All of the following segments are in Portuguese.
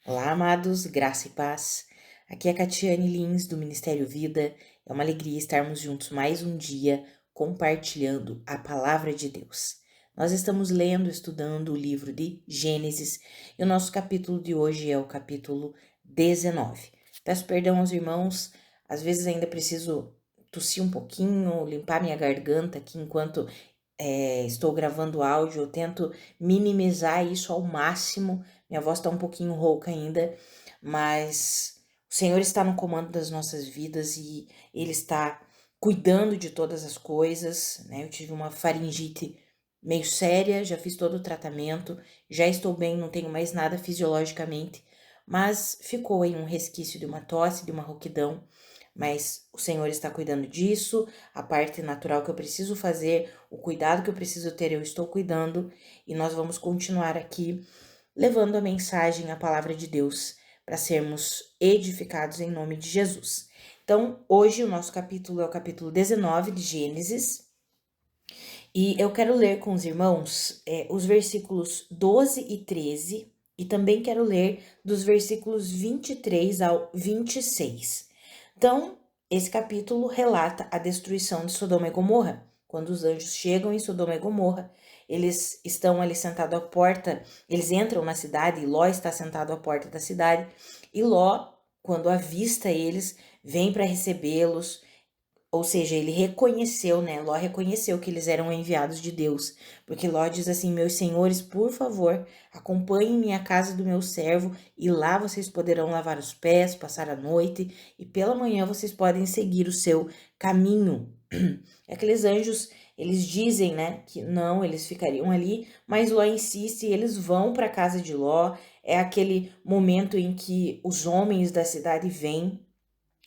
Olá, amados, graça e paz. Aqui é a Catiane Lins, do Ministério Vida. É uma alegria estarmos juntos mais um dia compartilhando a palavra de Deus. Nós estamos lendo, estudando o livro de Gênesis e o nosso capítulo de hoje é o capítulo 19. Peço perdão aos irmãos, às vezes ainda preciso tossir um pouquinho, limpar minha garganta aqui enquanto estou gravando áudio. Eu tento minimizar isso ao máximo. Minha voz está um pouquinho rouca ainda, mas o Senhor está no comando das nossas vidas e Ele está cuidando de todas as coisas, né? Eu tive uma faringite meio séria, já fiz todo o tratamento, já estou bem, não tenho mais nada fisiologicamente, mas ficou aí um resquício de uma tosse, de uma rouquidão, mas o Senhor está cuidando disso, a parte natural que eu preciso fazer, o cuidado que eu preciso ter, eu estou cuidando, e nós vamos continuar aqui levando a mensagem, a palavra de Deus, para sermos edificados em nome de Jesus. Então, hoje o nosso capítulo é o capítulo 19 de Gênesis, e eu quero ler com os irmãos os versículos 12 e 13, e também quero ler dos versículos 23 ao 26. Então, esse capítulo relata a destruição de Sodoma e Gomorra. Quando os anjos chegam em Sodoma e Gomorra, eles estão ali sentados à porta, eles entram na cidade e Ló está sentado à porta da cidade. E Ló, quando avista eles, vem para recebê-los, ou seja, ele reconheceu, né? Ló reconheceu que eles eram enviados de Deus, porque Ló diz assim: meus senhores, por favor, acompanhem-me à casa do meu servo, e lá vocês poderão lavar os pés, passar a noite, e pela manhã vocês podem seguir o seu caminho. Aqueles anjos, eles dizem, né, que não, eles ficariam ali, mas Ló insiste e eles vão para a casa de Ló. É aquele momento em que os homens da cidade vêm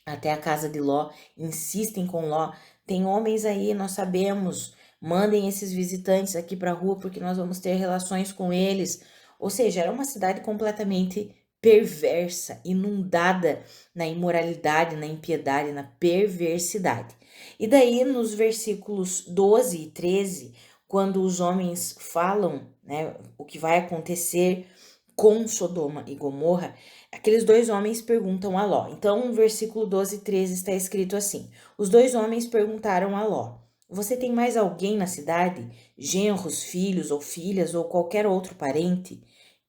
até a casa de Ló, insistem com Ló. Tem homens aí, nós sabemos, mandem esses visitantes aqui para a rua porque nós vamos ter relações com eles. Ou seja, era uma cidade completamente perversa, inundada na imoralidade, na impiedade, na perversidade. E daí, nos versículos 12 e 13, quando os homens falam, né, o que vai acontecer com Sodoma e Gomorra, aqueles dois homens perguntam a Ló. Então, no versículo 12 e 13 está escrito assim: os dois homens perguntaram a Ló: você tem mais alguém na cidade? Genros, filhos ou filhas ou qualquer outro parente?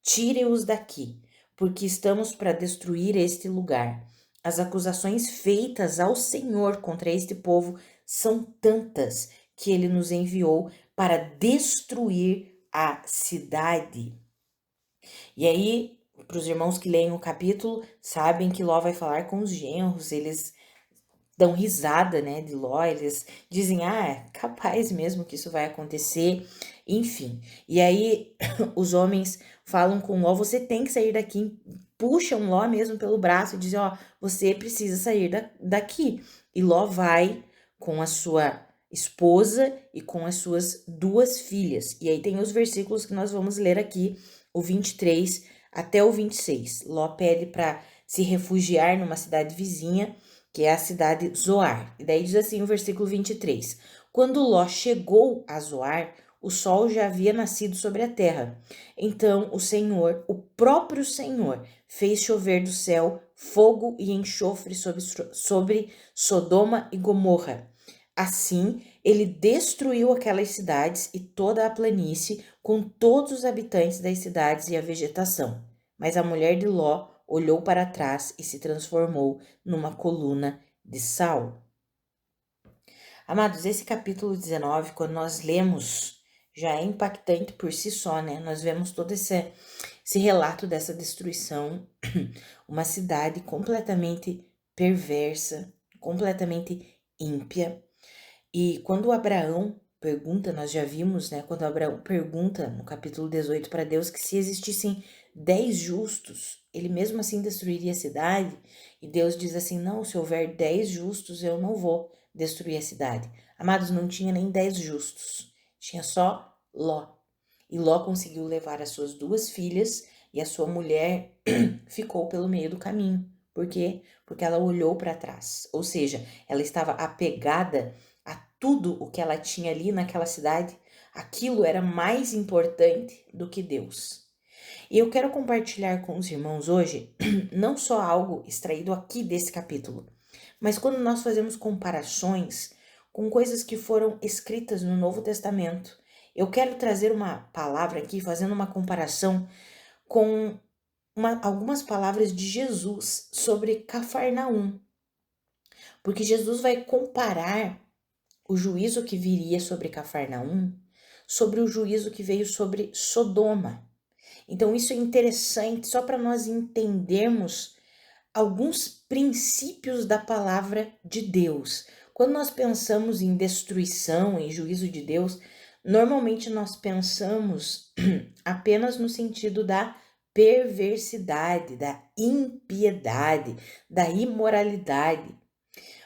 Tire-os daqui, porque estamos para destruir este lugar. As acusações feitas ao Senhor contra este povo são tantas que ele nos enviou para destruir a cidade. E aí, para os irmãos que leem o capítulo, sabem que Ló vai falar com os genros, eles dão risada, né, de Ló, eles dizem, é capaz mesmo que isso vai acontecer, enfim. E aí, os homens falam com Ló, você tem que sair daqui, puxam Ló mesmo pelo braço e dizem, você precisa sair daqui. E Ló vai com a sua esposa e com as suas duas filhas. E aí tem os versículos que nós vamos ler aqui, o 23 até o 26. Ló pede para se refugiar numa cidade vizinha, que é a cidade Zoar. E daí diz assim o versículo 23. Quando Ló chegou a Zoar, o sol já havia nascido sobre a terra. Então o Senhor, o próprio Senhor, fez chover do céu fogo e enxofre sobre Sodoma e Gomorra. Assim, ele destruiu aquelas cidades e toda a planície, com todos os habitantes das cidades e a vegetação. Mas a mulher de Ló olhou para trás e se transformou numa coluna de sal. Amados, esse capítulo 19, quando nós lemos, já é impactante por si só, né? Nós vemos todo esse relato dessa destruição, uma cidade completamente perversa, completamente ímpia. E quando Abraão pergunta, nós já vimos, né? Quando Abraão pergunta no capítulo 18 para Deus que se existissem 10 justos, ele mesmo assim destruiria a cidade. E Deus diz assim: não, se houver 10 justos, eu não vou destruir a cidade. Amados, não tinha nem 10 justos, tinha só Ló. E Ló conseguiu levar as suas duas filhas e a sua mulher ficou pelo meio do caminho. Por quê? Porque ela olhou para trás, ou seja, ela estava apegada a tudo o que ela tinha ali naquela cidade. Aquilo era mais importante do que Deus. E eu quero compartilhar com os irmãos hoje não só algo extraído aqui desse capítulo, mas quando nós fazemos comparações com coisas que foram escritas no Novo Testamento. Eu quero trazer uma palavra aqui, fazendo uma comparação com algumas palavras de Jesus sobre Cafarnaum, porque Jesus vai comparar o juízo que viria sobre Cafarnaum sobre o juízo que veio sobre Sodoma. Então isso é interessante só para nós entendermos alguns princípios da palavra de Deus. Quando nós pensamos em destruição, em juízo de Deus, normalmente nós pensamos apenas no sentido da perversidade, da impiedade, da imoralidade.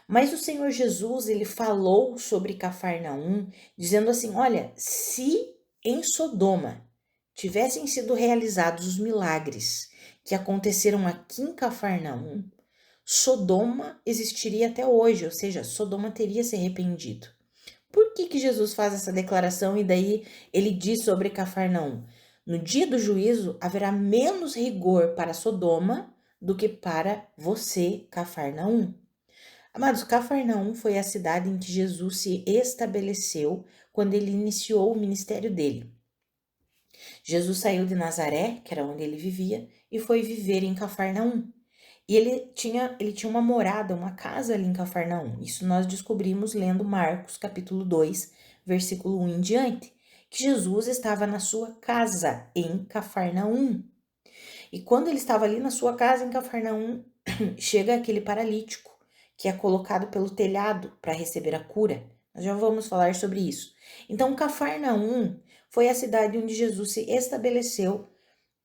Mas o Senhor Jesus, ele falou sobre Cafarnaum, dizendo assim: olha, se em Sodoma tivessem sido realizados os milagres que aconteceram aqui em Cafarnaum, Sodoma existiria até hoje, ou seja, Sodoma teria se arrependido. Por que Jesus faz essa declaração e daí ele diz sobre Cafarnaum? No dia do juízo haverá menos rigor para Sodoma do que para você, Cafarnaum. Amados, Cafarnaum foi a cidade em que Jesus se estabeleceu quando ele iniciou o ministério dele. Jesus saiu de Nazaré, que era onde ele vivia, e foi viver em Cafarnaum. E ele tinha uma morada, uma casa ali em Cafarnaum. Isso nós descobrimos lendo Marcos, capítulo 2, versículo 1 em diante, que Jesus estava na sua casa em Cafarnaum. E quando ele estava ali na sua casa em Cafarnaum, chega aquele paralítico que é colocado pelo telhado para receber a cura. Nós já vamos falar sobre isso. Então, Cafarnaum foi a cidade onde Jesus se estabeleceu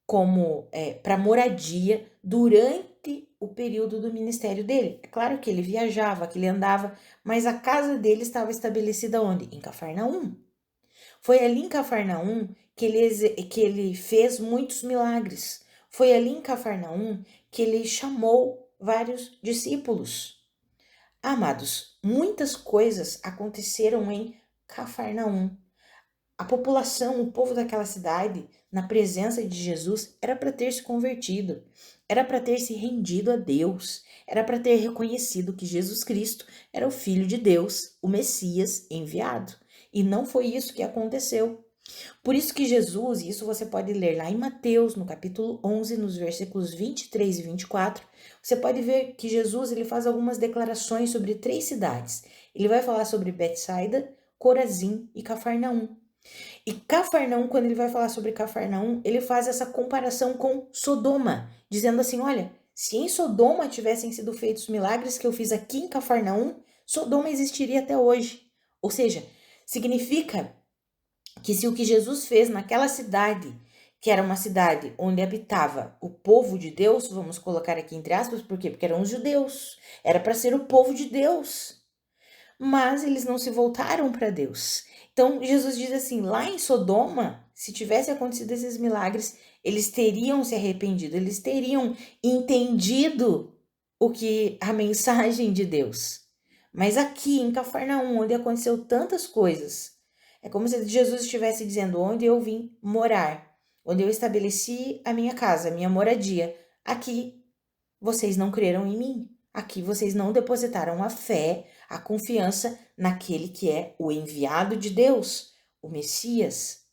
como para moradia durante o período do ministério dele. É claro que ele viajava, que ele andava, mas a casa dele estava estabelecida onde? Em Cafarnaum. Foi ali em Cafarnaum que ele fez muitos milagres. Foi ali em Cafarnaum que ele chamou vários discípulos. Amados, muitas coisas aconteceram em Cafarnaum. A população, o povo daquela cidade, na presença de Jesus, era para ter se convertido, era para ter se rendido a Deus, era para ter reconhecido que Jesus Cristo era o Filho de Deus, o Messias enviado. E não foi isso que aconteceu. Por isso que Jesus, e isso você pode ler lá em Mateus, no capítulo 11, nos versículos 23 e 24, você pode ver que Jesus ele faz algumas declarações sobre 3 cidades. Ele vai falar sobre Betsaida, Corazim e Cafarnaum. E Cafarnaum, quando ele vai falar sobre Cafarnaum, ele faz essa comparação com Sodoma, dizendo assim, olha, se em Sodoma tivessem sido feitos os milagres que eu fiz aqui em Cafarnaum, Sodoma existiria até hoje. Ou seja, significa que se o que Jesus fez naquela cidade, que era uma cidade onde habitava o povo de Deus, vamos colocar aqui entre aspas, por quê? Porque eram os judeus, era para ser o povo de Deus, mas eles não se voltaram para Deus. Então Jesus diz assim, lá em Sodoma, se tivesse acontecido esses milagres, eles teriam se arrependido, eles teriam entendido o que a mensagem de Deus. Mas aqui em Cafarnaum, onde aconteceu tantas coisas, é como se Jesus estivesse dizendo, onde eu vim morar, onde eu estabeleci a minha casa, a minha moradia, aqui vocês não creram em mim. Aqui vocês não depositaram a fé, a confiança naquele que é o enviado de Deus, o Messias.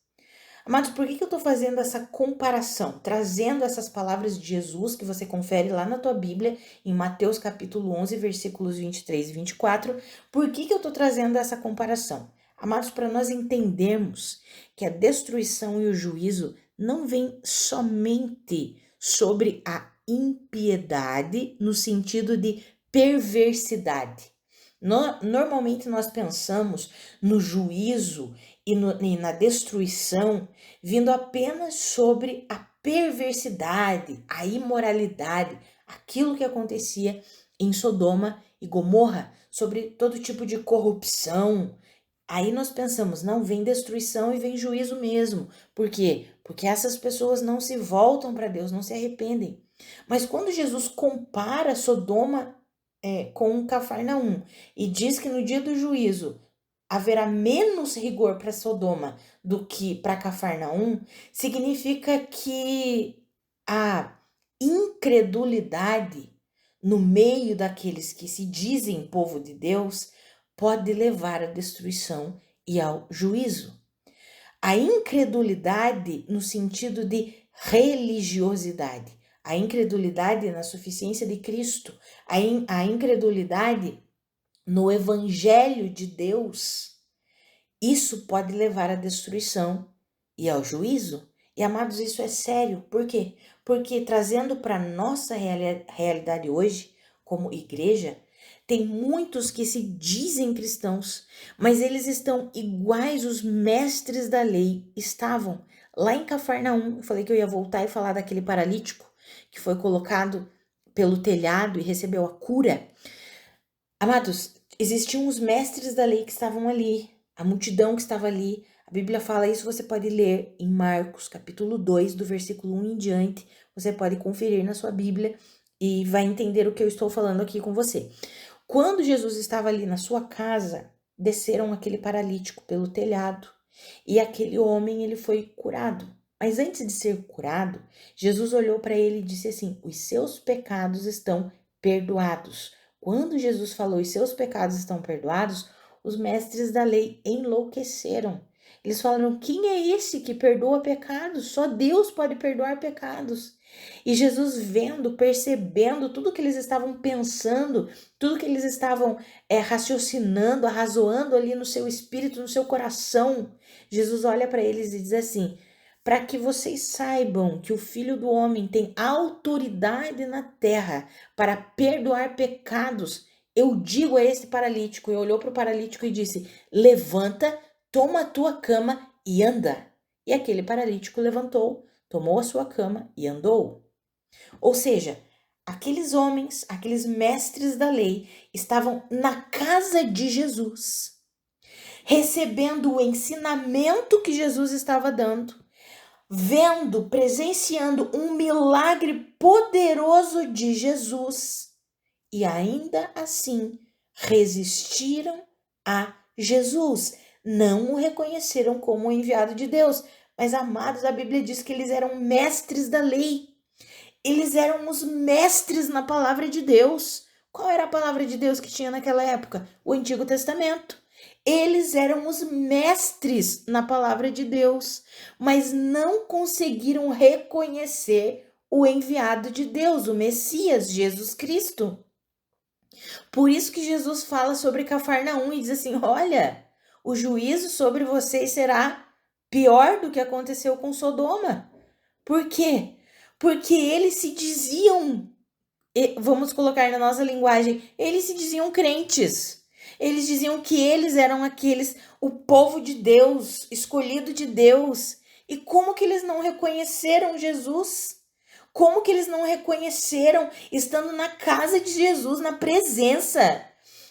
Amados, por que eu estou fazendo essa comparação, trazendo essas palavras de Jesus que você confere lá na tua Bíblia, em Mateus capítulo 11, versículos 23 e 24? Por que eu estou trazendo essa comparação? Amados, para nós entendermos que a destruição e o juízo não vem somente sobre a impiedade no sentido de perversidade. Normalmente nós pensamos no juízo e na destruição vindo apenas sobre a perversidade, a imoralidade, aquilo que acontecia em Sodoma e Gomorra, sobre todo tipo de corrupção. Aí nós pensamos, não, vem destruição e vem juízo mesmo. Por quê? Porque essas pessoas não se voltam para Deus, não se arrependem. Mas quando Jesus compara Sodoma com Cafarnaum e diz que no dia do juízo haverá menos rigor para Sodoma do que para Cafarnaum, significa que a incredulidade no meio daqueles que se dizem povo de Deus pode levar à destruição e ao juízo. A incredulidade no sentido de religiosidade, a incredulidade na suficiência de Cristo, a incredulidade no Evangelho de Deus, isso pode levar à destruição e ao juízo. E, amados, isso é sério. Por quê? Porque trazendo para a nossa realidade hoje, como igreja, tem muitos que se dizem cristãos, mas eles estão iguais os mestres da lei estavam. Lá em Cafarnaum, eu falei que eu ia voltar e falar daquele paralítico que foi colocado pelo telhado e recebeu a cura. Amados, existiam os mestres da lei que estavam ali, a multidão que estava ali. A Bíblia fala isso, você pode ler em Marcos, capítulo 2, do versículo 1 em diante. Você pode conferir na sua Bíblia e vai entender o que eu estou falando aqui com você. Quando Jesus estava ali na sua casa, desceram aquele paralítico pelo telhado e aquele homem, ele foi curado. Mas antes de ser curado, Jesus olhou para ele e disse assim: os seus pecados estão perdoados. Quando Jesus falou, os seus pecados estão perdoados, os mestres da lei enlouqueceram. Eles falaram: quem é esse que perdoa pecados? Só Deus pode perdoar pecados. E Jesus vendo, percebendo tudo que eles estavam pensando, tudo que eles estavam raciocinando, arrazoando ali no seu espírito, no seu coração, Jesus olha para eles e diz assim: para que vocês saibam que o Filho do Homem tem autoridade na terra para perdoar pecados, eu digo a esse paralítico, e olhou para o paralítico e disse: levanta, toma a tua cama e anda. E aquele paralítico levantou, tomou a sua cama e andou. Ou seja, aqueles homens, aqueles mestres da lei, estavam na casa de Jesus, recebendo o ensinamento que Jesus estava dando, vendo, presenciando um milagre poderoso de Jesus, e ainda assim resistiram a Jesus, não o reconheceram como o enviado de Deus. Mas, amados, a Bíblia diz que eles eram mestres da lei, eles eram os mestres na palavra de Deus. Qual era a palavra de Deus que tinha naquela época? O Antigo Testamento. Eles eram os mestres na palavra de Deus, mas não conseguiram reconhecer o enviado de Deus, o Messias, Jesus Cristo. Por isso que Jesus fala sobre Cafarnaum e diz assim: olha, o juízo sobre vocês será pior do que aconteceu com Sodoma. Por quê? Porque eles se diziam, vamos colocar na nossa linguagem, eles se diziam crentes. Eles diziam que eles eram aqueles, o povo de Deus, escolhido de Deus. E como que eles não reconheceram Jesus? Como que eles não reconheceram estando na casa de Jesus, na presença?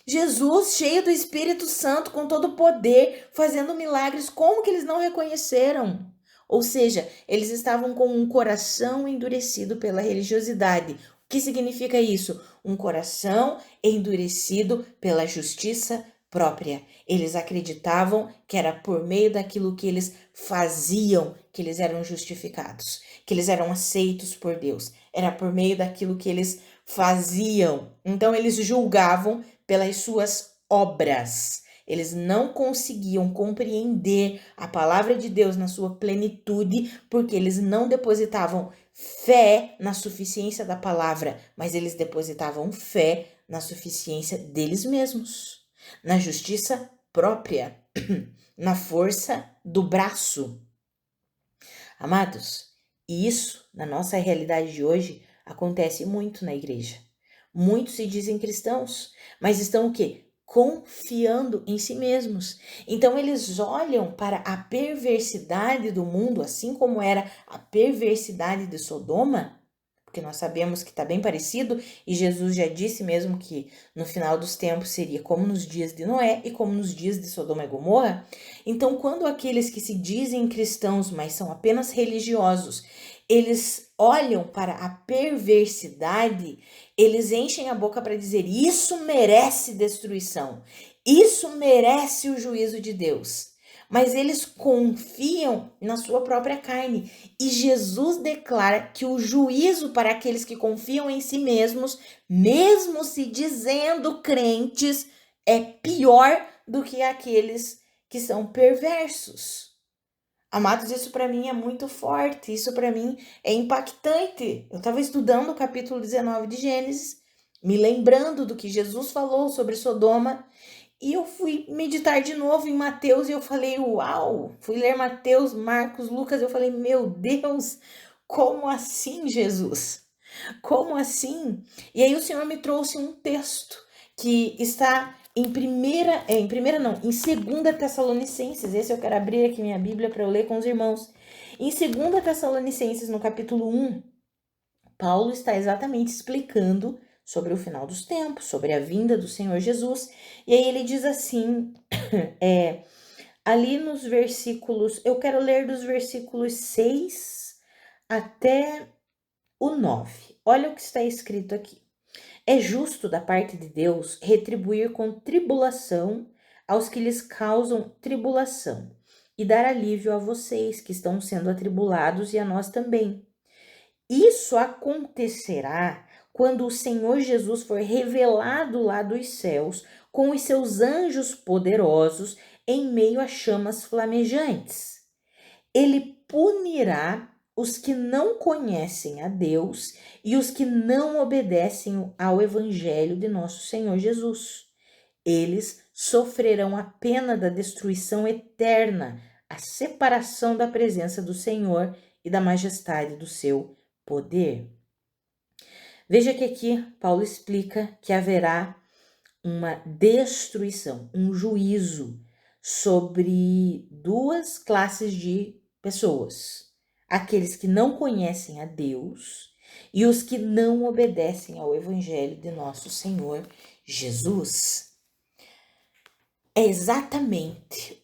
Jesus, cheio do Espírito Santo, com todo o poder, fazendo milagres, como que eles não reconheceram? Ou seja, eles estavam com um coração endurecido pela religiosidade. O que significa isso? Um coração endurecido pela justiça própria. Eles acreditavam que era por meio daquilo que eles faziam que eles eram justificados, que eles eram aceitos por Deus. Era por meio daquilo que eles faziam. Então eles julgavam pelas suas obras. Eles não conseguiam compreender a palavra de Deus na sua plenitude, porque eles não depositavam fé na suficiência da palavra, mas eles depositavam fé na suficiência deles mesmos, na justiça própria, na força do braço. Amados, e isso, na nossa realidade de hoje, acontece muito na igreja. Muitos se dizem cristãos, mas estão o quê? Confiando em si mesmos. Então eles olham para a perversidade do mundo, assim como era a perversidade de Sodoma, porque nós sabemos que está bem parecido, e Jesus já disse mesmo que no final dos tempos seria como nos dias de Noé e como nos dias de Sodoma e Gomorra. Então, quando aqueles que se dizem cristãos, mas são apenas religiosos, eles olham para a perversidade, eles enchem a boca para dizer: isso merece destruição, Isso merece o juízo de Deus. Mas eles confiam na sua própria carne. E Jesus declara que o juízo para aqueles que confiam em si mesmos, mesmo se dizendo crentes, é pior do que aqueles que são perversos. Amados, isso para mim é muito forte, isso para mim é impactante. Eu estava estudando o capítulo 19 de Gênesis, me lembrando do que Jesus falou sobre Sodoma, e eu fui meditar de novo em Mateus e eu falei, uau! Fui ler Mateus, Marcos, Lucas, eu falei, meu Deus, como assim, Jesus? Como assim? E aí o Senhor me trouxe um texto que está em segunda Tessalonicenses. Esse eu quero abrir aqui minha Bíblia para eu ler com os irmãos. Em segunda Tessalonicenses, no capítulo 1, Paulo está exatamente explicando sobre o final dos tempos, sobre a vinda do Senhor Jesus. E aí ele diz assim, ali nos versículos, eu quero ler dos versículos 6 até o 9. Olha o que está escrito aqui. É justo da parte de Deus retribuir com tribulação aos que lhes causam tribulação e dar alívio a vocês que estão sendo atribulados e a nós também. Isso acontecerá quando o Senhor Jesus for revelado lá dos céus com os seus anjos poderosos em meio a chamas flamejantes. Ele punirá os que não conhecem a Deus e os que não obedecem ao Evangelho de nosso Senhor Jesus. Eles sofrerão a pena da destruição eterna, a separação da presença do Senhor e da majestade do seu poder. Veja que aqui Paulo explica que haverá uma destruição, um juízo sobre duas classes de pessoas: aqueles que não conhecem a Deus e os que não obedecem ao Evangelho de nosso Senhor Jesus. É exatamente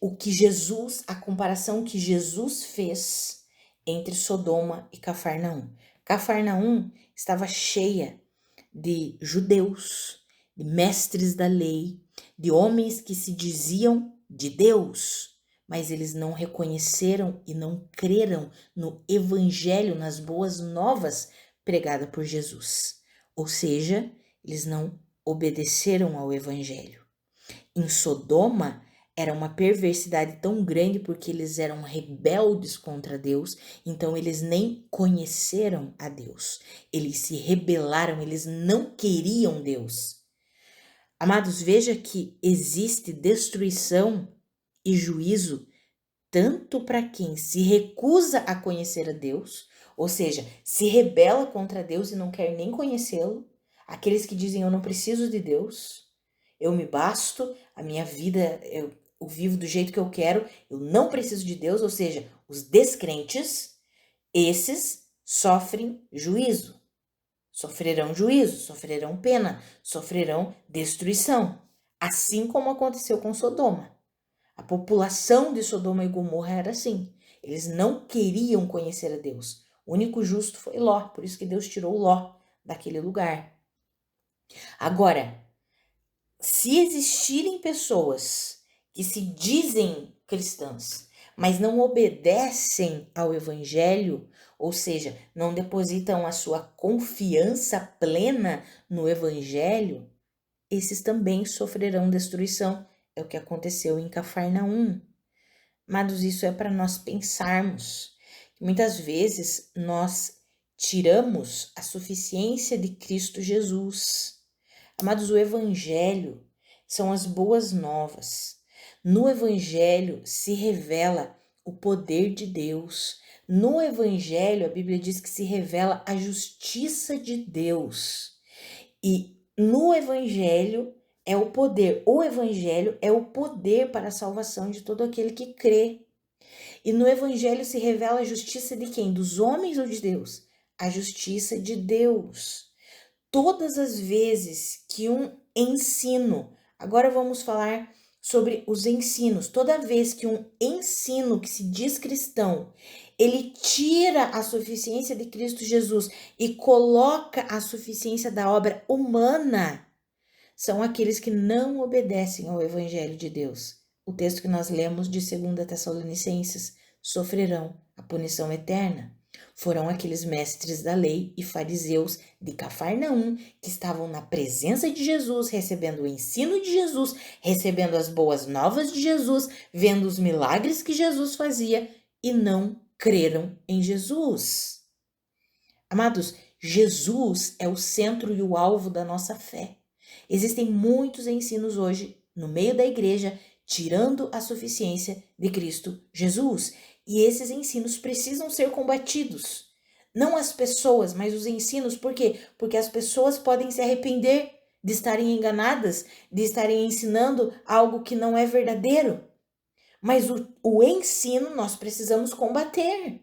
a comparação que Jesus fez entre Sodoma e Cafarnaum. Cafarnaum estava cheia de judeus, de mestres da lei, de homens que se diziam de Deus, mas eles não reconheceram e não creram no evangelho, nas boas novas pregada por Jesus. Ou seja, eles não obedeceram ao evangelho. Em Sodoma, era uma perversidade tão grande porque eles eram rebeldes contra Deus, então eles nem conheceram a Deus. Eles se rebelaram, eles não queriam Deus. Amados, veja que existe destruição e juízo tanto para quem se recusa a conhecer a Deus, ou seja, se rebela contra Deus e não quer nem conhecê-lo, aqueles que dizem eu não preciso de Deus, eu me basto, a minha vida eu vivo do jeito que eu quero, eu não preciso de Deus, ou seja, os descrentes, esses sofrem juízo. Sofrerão juízo, sofrerão pena, sofrerão destruição, assim como aconteceu com Sodoma. A população de Sodoma e Gomorra era assim. Eles não queriam conhecer a Deus. O único justo foi Ló, por isso que Deus tirou Ló daquele lugar. Agora, se existirem pessoas que se dizem cristãs, mas não obedecem ao evangelho, ou seja, não depositam a sua confiança plena no evangelho, esses também sofrerão destruição. É o que aconteceu em Cafarnaum. Mas isso é para nós pensarmos. Muitas vezes nós tiramos a suficiência de Cristo Jesus. Amados, o Evangelho são as boas novas. No Evangelho se revela o poder de Deus. No Evangelho, a Bíblia diz que se revela a justiça de Deus. E no Evangelho é o poder. O Evangelho é o poder para a salvação de todo aquele que crê. E no Evangelho se revela a justiça de quem? Dos homens ou de Deus? A justiça de Deus. Todas as vezes que um ensino, agora vamos falar sobre os ensinos, toda vez que um ensino que se diz cristão, ele tira a suficiência de Cristo Jesus e coloca a suficiência da obra humana, são aqueles que não obedecem ao Evangelho de Deus. O texto que nós lemos de 2 Tessalonicenses: sofrerão a punição eterna. Foram aqueles mestres da lei e fariseus de Cafarnaum que estavam na presença de Jesus, recebendo o ensino de Jesus, recebendo as boas novas de Jesus, vendo os milagres que Jesus fazia e não creram em Jesus. Amados, Jesus é o centro e o alvo da nossa fé. Existem muitos ensinos hoje no meio da igreja tirando a suficiência de Cristo Jesus. E esses ensinos precisam ser combatidos. Não as pessoas, mas os ensinos. Por quê? Porque as pessoas podem se arrepender de estarem enganadas, de estarem ensinando algo que não é verdadeiro. Mas o ensino nós precisamos combater.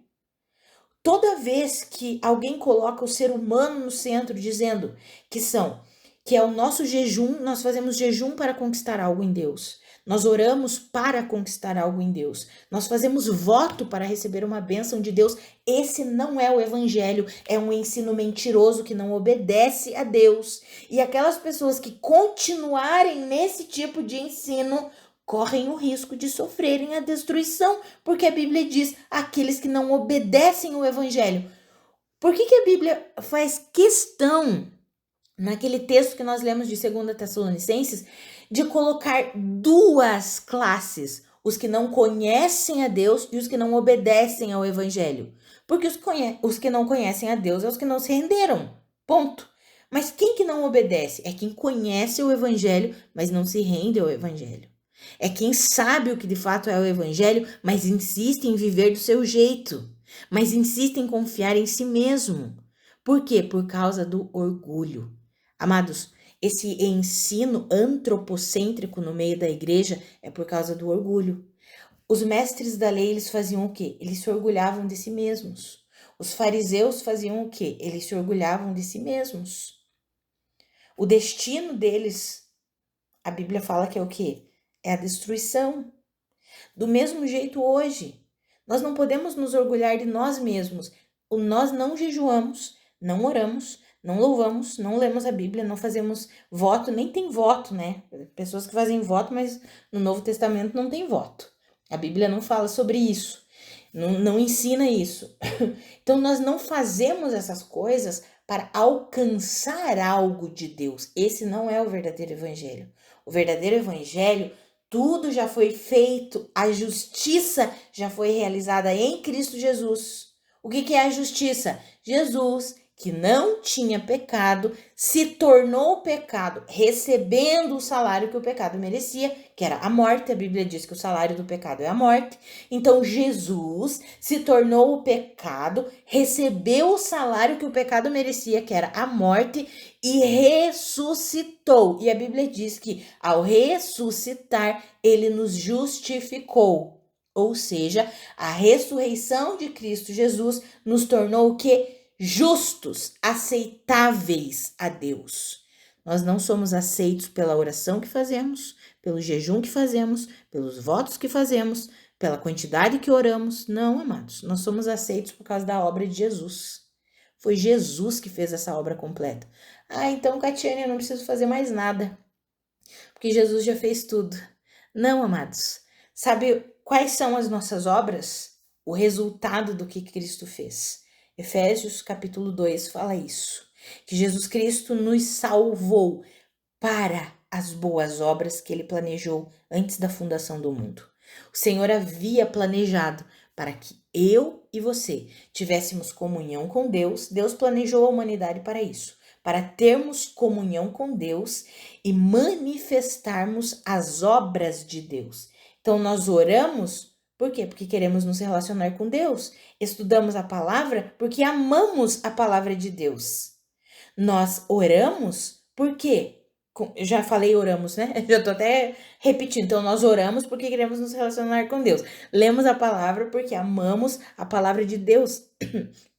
Toda vez que alguém coloca o ser humano no centro, dizendo que é o nosso jejum, nós fazemos jejum para conquistar algo em Deus. Nós oramos para conquistar algo em Deus. Nós fazemos voto para receber uma bênção de Deus. Esse não é o evangelho, é um ensino mentiroso que não obedece a Deus. E aquelas pessoas que continuarem nesse tipo de ensino correm o risco de sofrerem a destruição, porque a Bíblia diz aqueles que não obedecem o evangelho. Por que a Bíblia faz questão, naquele texto que nós lemos de 2 Tessalonicenses, de colocar duas classes, os que não conhecem a Deus e os que não obedecem ao evangelho? Porque os que não conhecem a Deus é os que não se renderam, ponto. Mas quem que não obedece? É quem conhece o evangelho, mas não se rende ao evangelho. É quem sabe o que de fato é o evangelho, mas insiste em viver do seu jeito, mas insiste em confiar em si mesmo. Por quê? Por causa do orgulho. Amados, esse ensino antropocêntrico no meio da igreja é por causa do orgulho. Os mestres da lei, eles faziam o quê? Eles se orgulhavam de si mesmos. Os fariseus faziam o quê? Eles se orgulhavam de si mesmos. O destino deles, a Bíblia fala que é o quê? É a destruição. Do mesmo jeito hoje, nós não podemos nos orgulhar de nós mesmos. Nós não jejuamos, não oramos, não louvamos, não lemos a Bíblia, não fazemos voto, nem tem voto, né? Pessoas que fazem voto, mas no Novo Testamento não tem voto. A Bíblia não fala sobre isso, não ensina isso. Então nós não fazemos essas coisas para alcançar algo de Deus. Esse não é o verdadeiro evangelho. O verdadeiro evangelho, tudo já foi feito, a justiça já foi realizada em Cristo Jesus. O que é a justiça? Jesus, que não tinha pecado, se tornou pecado, recebendo o salário que o pecado merecia, que era a morte. A Bíblia diz que o salário do pecado é a morte. Então Jesus se tornou o pecado, recebeu o salário que o pecado merecia, que era a morte, e ressuscitou. E a Bíblia diz que ao ressuscitar, ele nos justificou. Ou seja, a ressurreição de Cristo Jesus nos tornou o quê? Justos, aceitáveis a Deus. Nós não somos aceitos pela oração que fazemos, pelo jejum que fazemos, pelos votos que fazemos, pela quantidade que oramos. Não, amados, nós somos aceitos por causa da obra de Jesus. Foi Jesus que fez essa obra completa. Então, Catiane, eu não preciso fazer mais nada, porque Jesus já fez tudo. Não, amados. Sabe quais são as nossas obras? O resultado do que Cristo fez. Efésios capítulo 2 fala isso, que Jesus Cristo nos salvou para as boas obras que ele planejou antes da fundação do mundo. O Senhor havia planejado para que eu e você tivéssemos comunhão com Deus. Deus planejou a humanidade para isso, para termos comunhão com Deus e manifestarmos as obras de Deus. Então nós oramos, por quê? Porque queremos nos relacionar com Deus. Estudamos a palavra porque amamos a palavra de Deus. Nós oramos por quê? Eu já falei oramos, né? Já tô até repetindo. Então, nós oramos porque queremos nos relacionar com Deus. Lemos a palavra porque amamos a palavra de Deus.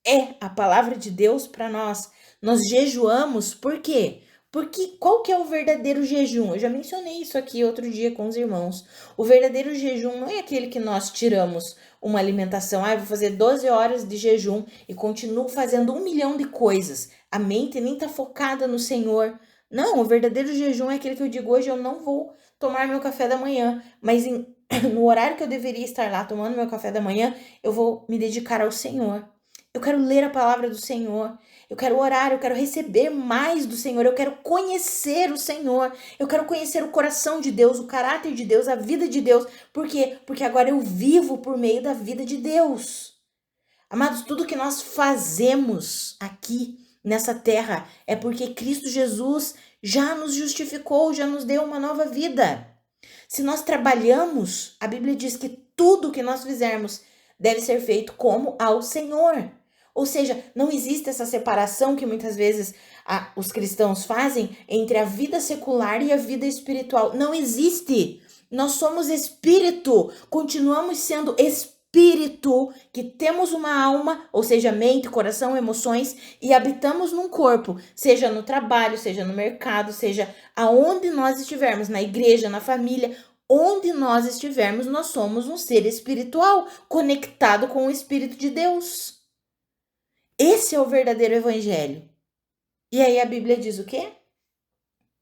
É a palavra de Deus para nós. Nós jejuamos por quê? Porque qual que é o verdadeiro jejum? Eu já mencionei isso aqui outro dia com os irmãos. O verdadeiro jejum não é aquele que nós tiramos uma alimentação. Eu vou fazer 12 horas de jejum e continuo fazendo 1 milhão de coisas. A mente nem tá focada no Senhor. Não, o verdadeiro jejum é aquele que eu digo: hoje eu não vou tomar meu café da manhã, mas no horário que eu deveria estar lá tomando meu café da manhã, eu vou me dedicar ao Senhor. Eu quero ler a palavra do Senhor. Eu quero orar, eu quero receber mais do Senhor, eu quero conhecer o Senhor, eu quero conhecer o coração de Deus, o caráter de Deus, a vida de Deus. Por quê? Porque agora eu vivo por meio da vida de Deus. Amados, tudo que nós fazemos aqui nessa terra é porque Cristo Jesus já nos justificou, já nos deu uma nova vida. Se nós trabalhamos, a Bíblia diz que tudo que nós fizermos deve ser feito como ao Senhor. Ou seja, não existe essa separação que muitas vezes os cristãos fazem entre a vida secular e a vida espiritual. Não existe. Nós somos espírito, continuamos sendo espírito, que temos uma alma, ou seja, mente, coração, emoções, e habitamos num corpo, seja no trabalho, seja no mercado, seja aonde nós estivermos, na igreja, na família, onde nós estivermos, nós somos um ser espiritual, conectado com o Espírito de Deus. Esse é o verdadeiro evangelho. E aí a Bíblia diz o quê?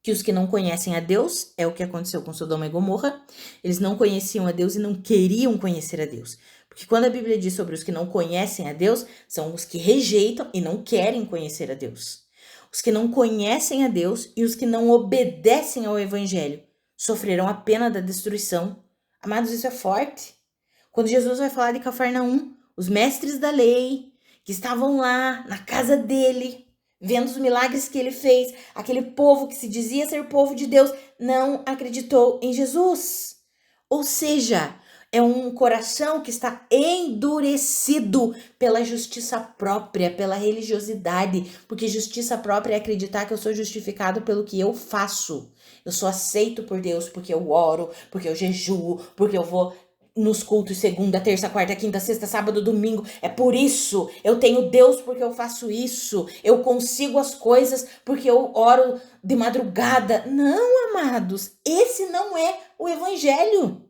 Que os que não conhecem a Deus, é o que aconteceu com Sodoma e Gomorra, eles não conheciam a Deus e não queriam conhecer a Deus. Porque quando a Bíblia diz sobre os que não conhecem a Deus, são os que rejeitam e não querem conhecer a Deus. Os que não conhecem a Deus e os que não obedecem ao evangelho sofrerão a pena da destruição. Amados, isso é forte. Quando Jesus vai falar de Cafarnaum, os mestres da lei que estavam lá na casa dele, vendo os milagres que ele fez, aquele povo que se dizia ser povo de Deus, não acreditou em Jesus. Ou seja, é um coração que está endurecido pela justiça própria, pela religiosidade, porque justiça própria é acreditar que eu sou justificado pelo que eu faço. Eu sou aceito por Deus porque eu oro, porque eu jejuo, porque eu vou nos cultos segunda, terça, quarta, quinta, sexta, sábado, domingo. É por isso. Eu tenho Deus porque eu faço isso. Eu consigo as coisas porque eu oro de madrugada. Não, amados. Esse não é o evangelho.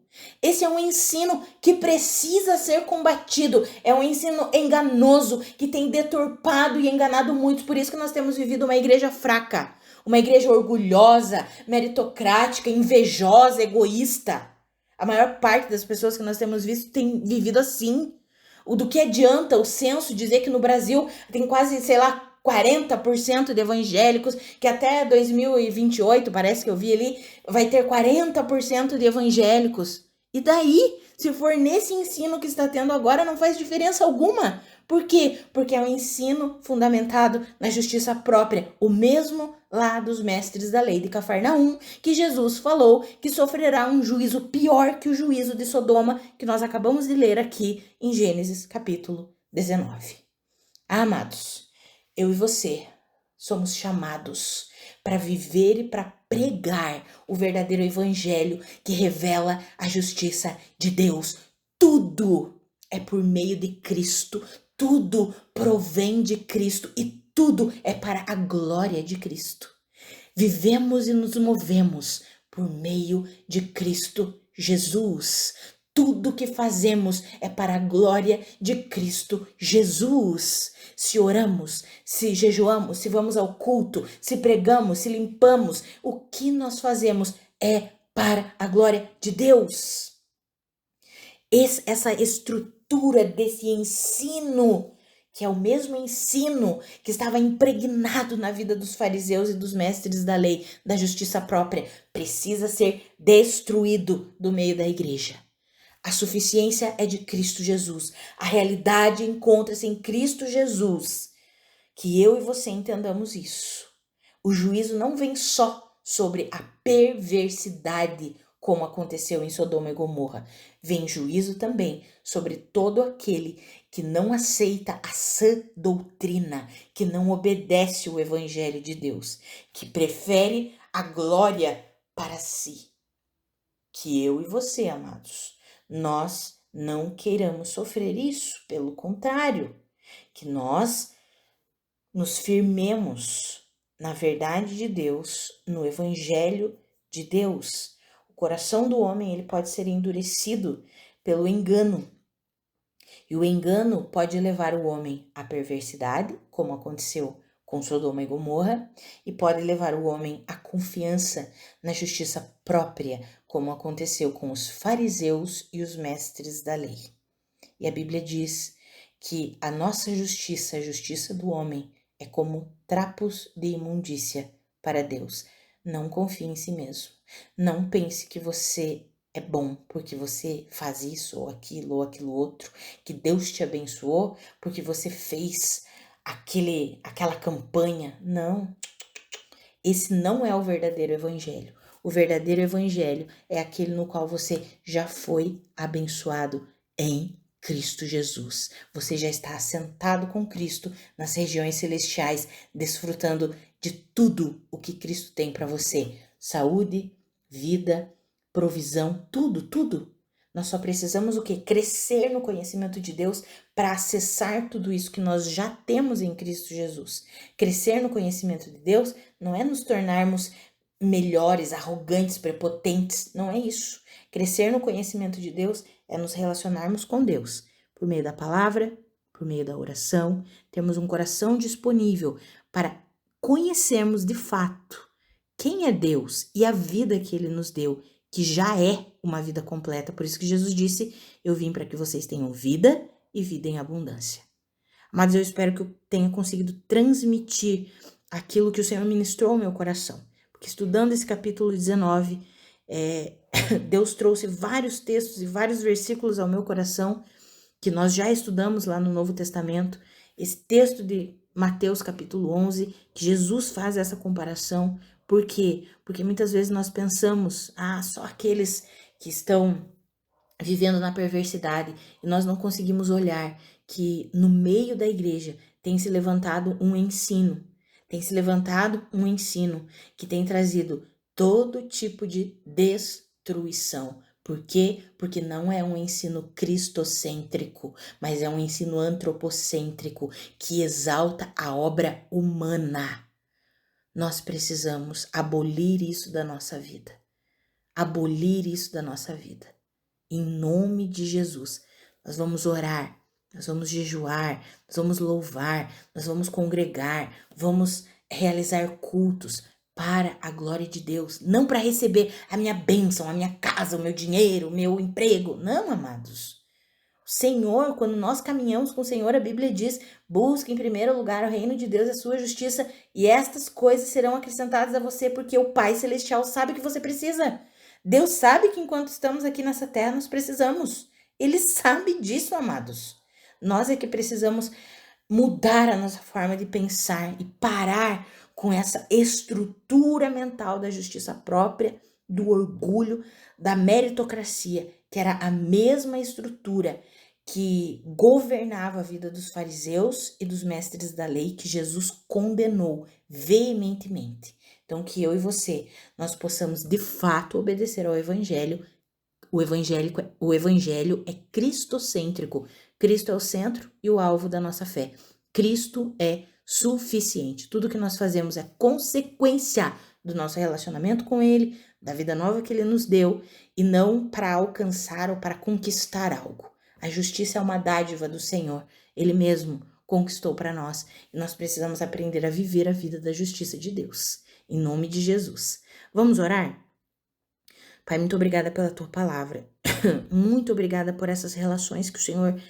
Esse é um ensino que precisa ser combatido. É um ensino enganoso que tem deturpado e enganado muitos. Por isso que nós temos vivido uma igreja fraca. Uma igreja orgulhosa, meritocrática, invejosa, egoísta. A maior parte das pessoas que nós temos visto tem vivido assim. Do que adianta o censo dizer que no Brasil tem quase, 40% de evangélicos, que até 2028, parece que eu vi ali, vai ter 40% de evangélicos. E daí, se for nesse ensino que está tendo agora, não faz diferença alguma. Por quê? Porque é um ensino fundamentado na justiça própria, o mesmo lá dos mestres da lei de Cafarnaum, que Jesus falou que sofrerá um juízo pior que o juízo de Sodoma, que nós acabamos de ler aqui em Gênesis capítulo 19. Amados, eu e você somos chamados para viver e para pregar o verdadeiro evangelho que revela a justiça de Deus. Tudo é por meio de Cristo, tudo provém de Cristo e tudo é para a glória de Cristo. Vivemos e nos movemos por meio de Cristo Jesus. Tudo que fazemos é para a glória de Cristo Jesus. Se oramos, se jejuamos, se vamos ao culto, se pregamos, se limpamos, o que nós fazemos é para a glória de Deus. Essa estrutura desse ensino, que é o mesmo ensino que estava impregnado na vida dos fariseus e dos mestres da lei, da justiça própria, precisa ser destruído do meio da igreja. A suficiência é de Cristo Jesus. A realidade encontra-se em Cristo Jesus. Que eu e você entendamos isso. O juízo não vem só sobre a perversidade, como aconteceu em Sodoma e Gomorra. Vem juízo também sobre todo aquele que não aceita a sã doutrina, que não obedece o evangelho de Deus, que prefere a glória para si. Que eu e você, amados, nós não queiramos sofrer isso, pelo contrário, que nós nos firmemos na verdade de Deus, no evangelho de Deus. O coração do homem, ele pode ser endurecido pelo engano. E o engano pode levar o homem à perversidade, como aconteceu com Sodoma e Gomorra, e pode levar o homem à confiança na justiça própria, como aconteceu com os fariseus e os mestres da lei. E a Bíblia diz que a nossa justiça, a justiça do homem, é como trapos de imundícia para Deus. Não confie em si mesmo. Não pense que você é bom porque você faz isso ou aquilo outro, que Deus te abençoou porque você fez aquela campanha. Não. Esse não é o verdadeiro evangelho. O verdadeiro evangelho é aquele no qual você já foi abençoado em Cristo Jesus. Você já está assentado com Cristo nas regiões celestiais, desfrutando de tudo o que Cristo tem para você. Saúde, vida, provisão, tudo. Nós só precisamos o quê? Crescer no conhecimento de Deus para acessar tudo isso que nós já temos em Cristo Jesus. Crescer no conhecimento de Deus não é nos tornarmos melhores, arrogantes, prepotentes, não é isso. Crescer no conhecimento de Deus é nos relacionarmos com Deus, por meio da palavra, por meio da oração, temos um coração disponível para conhecermos de fato quem é Deus e a vida que Ele nos deu, que já é uma vida completa. Por isso que Jesus disse, eu vim para que vocês tenham vida e vida em abundância. Mas eu espero que eu tenha conseguido transmitir aquilo que o Senhor ministrou ao meu coração. Porque estudando esse capítulo 19, Deus trouxe vários textos e vários versículos ao meu coração que nós já estudamos lá no Novo Testamento. Esse texto de Mateus capítulo 11, que Jesus faz essa comparação. Por quê? Porque muitas vezes nós pensamos, só aqueles que estão vivendo na perversidade, e nós não conseguimos olhar que no meio da igreja tem se levantado um ensino que tem trazido todo tipo de destruição. Por quê? Porque não é um ensino cristocêntrico, mas é um ensino antropocêntrico que exalta a obra humana. Nós precisamos abolir isso da nossa vida. Em nome de Jesus, nós vamos orar, nós vamos jejuar, nós vamos louvar, nós vamos congregar, vamos realizar cultos para a glória de Deus, não para receber a minha bênção, a minha casa, o meu dinheiro, o meu emprego. Não, amados. O Senhor, quando nós caminhamos com o Senhor, a Bíblia diz, busque em primeiro lugar o reino de Deus e a sua justiça, e estas coisas serão acrescentadas a você, porque o Pai Celestial sabe que você precisa. Deus sabe que enquanto estamos aqui nessa terra, nós precisamos. Ele sabe disso, amados. Nós é que precisamos mudar a nossa forma de pensar e parar com essa estrutura mental da justiça própria, do orgulho, da meritocracia, que era a mesma estrutura que governava a vida dos fariseus e dos mestres da lei, que Jesus condenou veementemente. Então, que eu e você, nós possamos de fato obedecer ao Evangelho. O Evangelho é cristocêntrico. Cristo é o centro e o alvo da nossa fé. Cristo é suficiente. Tudo que nós fazemos é consequência do nosso relacionamento com Ele, da vida nova que Ele nos deu, e não para alcançar ou para conquistar algo. A justiça é uma dádiva do Senhor. Ele mesmo conquistou para nós. E nós precisamos aprender a viver a vida da justiça de Deus. Em nome de Jesus. Vamos orar? Pai, muito obrigada pela Tua palavra. Muito obrigada por essas relações que o Senhor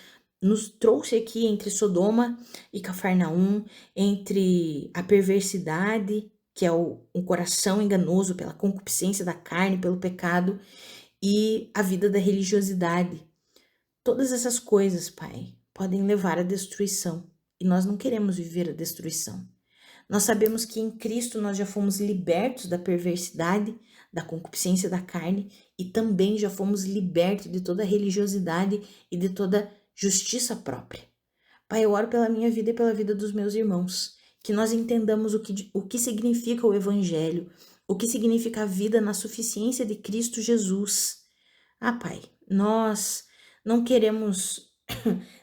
nos trouxe aqui entre Sodoma e Cafarnaum, entre a perversidade, que é o coração enganoso pela concupiscência da carne, pelo pecado, e a vida da religiosidade. Todas essas coisas, Pai, podem levar à destruição, e nós não queremos viver a destruição. Nós sabemos que em Cristo nós já fomos libertos da perversidade, da concupiscência da carne, e também já fomos libertos de toda religiosidade e de toda justiça própria. Pai, eu oro pela minha vida e pela vida dos meus irmãos, que nós entendamos o que significa o Evangelho, o que significa a vida na suficiência de Cristo Jesus. Pai, nós não queremos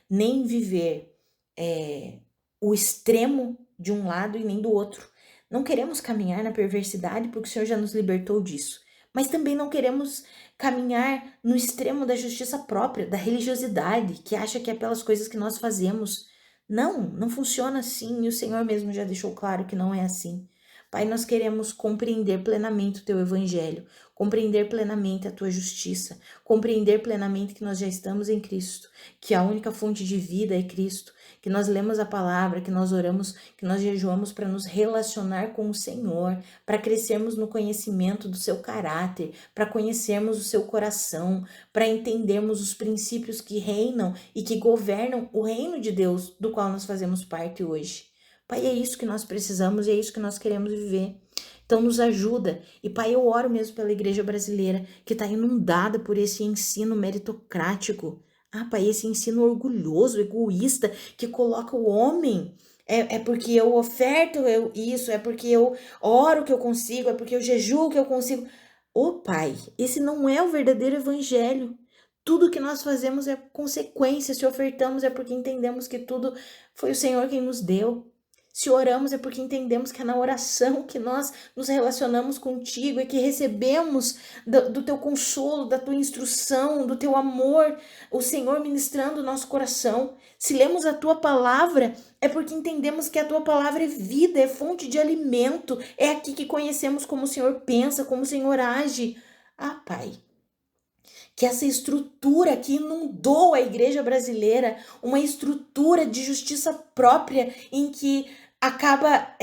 nem viver o extremo de um lado e nem do outro. Não queremos caminhar na perversidade porque o Senhor já nos libertou disso. Mas também não queremos caminhar no extremo da justiça própria, da religiosidade, que acha que é pelas coisas que nós fazemos. Não funciona assim, e o Senhor mesmo já deixou claro que não é assim. Pai, nós queremos compreender plenamente o teu evangelho, compreender plenamente a tua justiça, compreender plenamente que nós já estamos em Cristo, que a única fonte de vida é Cristo, que nós lemos a palavra, que nós oramos, que nós jejuamos para nos relacionar com o Senhor, para crescermos no conhecimento do seu caráter, para conhecermos o seu coração, para entendermos os princípios que reinam e que governam o reino de Deus, do qual nós fazemos parte hoje. Pai, é isso que nós precisamos e é isso que nós queremos viver. Então nos ajuda. E Pai, eu oro mesmo pela igreja brasileira que está inundada por esse ensino meritocrático. Pai, esse ensino orgulhoso, egoísta, que coloca o homem. É porque eu oferto isso, é porque eu oro que eu consigo, é porque eu jejuo que eu consigo. Pai, esse não é o verdadeiro evangelho. Tudo que nós fazemos é consequência. Se ofertamos é porque entendemos que tudo foi o Senhor quem nos deu. Se oramos é porque entendemos que é na oração que nós nos relacionamos contigo e que recebemos do teu consolo, da tua instrução, do teu amor, o Senhor ministrando o nosso coração. Se lemos a tua palavra, é porque entendemos que a tua palavra é vida, é fonte de alimento. É aqui que conhecemos como o Senhor pensa, como o Senhor age. Pai, que essa estrutura que inundou a igreja brasileira, uma estrutura de justiça própria em que acaba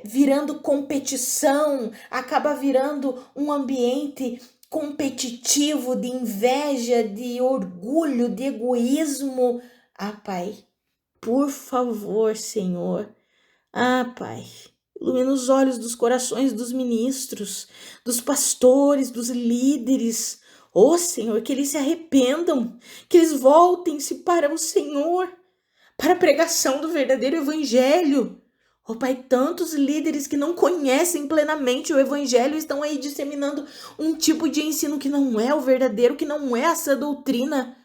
virando competição, acaba virando um ambiente competitivo de inveja, de orgulho, de egoísmo. Pai, por favor, Senhor. Pai, ilumina os olhos dos corações dos ministros, dos pastores, dos líderes. Senhor, que eles se arrependam, que eles voltem-se para o Senhor, para a pregação do verdadeiro evangelho. Pai, tantos líderes que não conhecem plenamente o evangelho estão aí disseminando um tipo de ensino que não é o verdadeiro, que não é essa doutrina.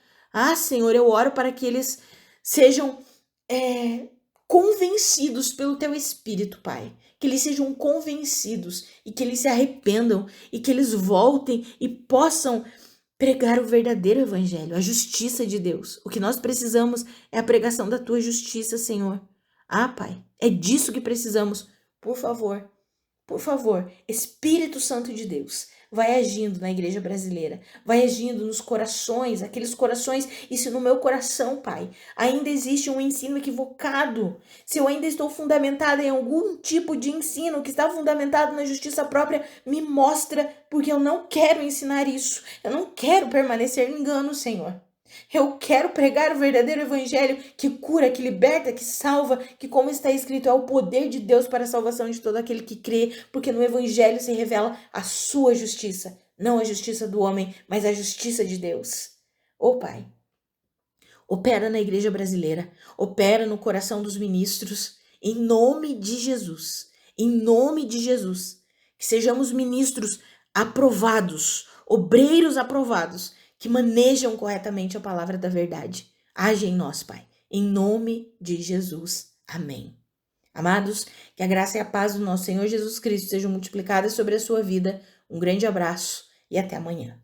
Senhor, eu oro para que eles sejam convencidos pelo teu Espírito, Pai. Que eles sejam convencidos e que eles se arrependam e que eles voltem e possam pregar o verdadeiro evangelho, a justiça de Deus. O que nós precisamos é a pregação da tua justiça, Senhor. Pai, é disso que precisamos. Por favor, Espírito Santo de Deus, vai agindo na igreja brasileira, vai agindo nos corações, aqueles corações, e se no meu coração, Pai, ainda existe um ensino equivocado, se eu ainda estou fundamentada em algum tipo de ensino que está fundamentado na justiça própria, me mostra, porque eu não quero ensinar isso, eu não quero permanecer no engano, Senhor. Eu quero pregar o verdadeiro evangelho que cura, que liberta, que salva, que, como está escrito, é o poder de Deus para a salvação de todo aquele que crê, porque no evangelho se revela a sua justiça, não a justiça do homem, mas a justiça de Deus. Pai, opera na igreja brasileira, opera no coração dos ministros, em nome de Jesus, que sejamos ministros aprovados, obreiros aprovados, que manejam corretamente a palavra da verdade. Age em nós, Pai, em nome de Jesus. Amém. Amados, que a graça e a paz do nosso Senhor Jesus Cristo sejam multiplicadas sobre a sua vida. Um grande abraço e até amanhã.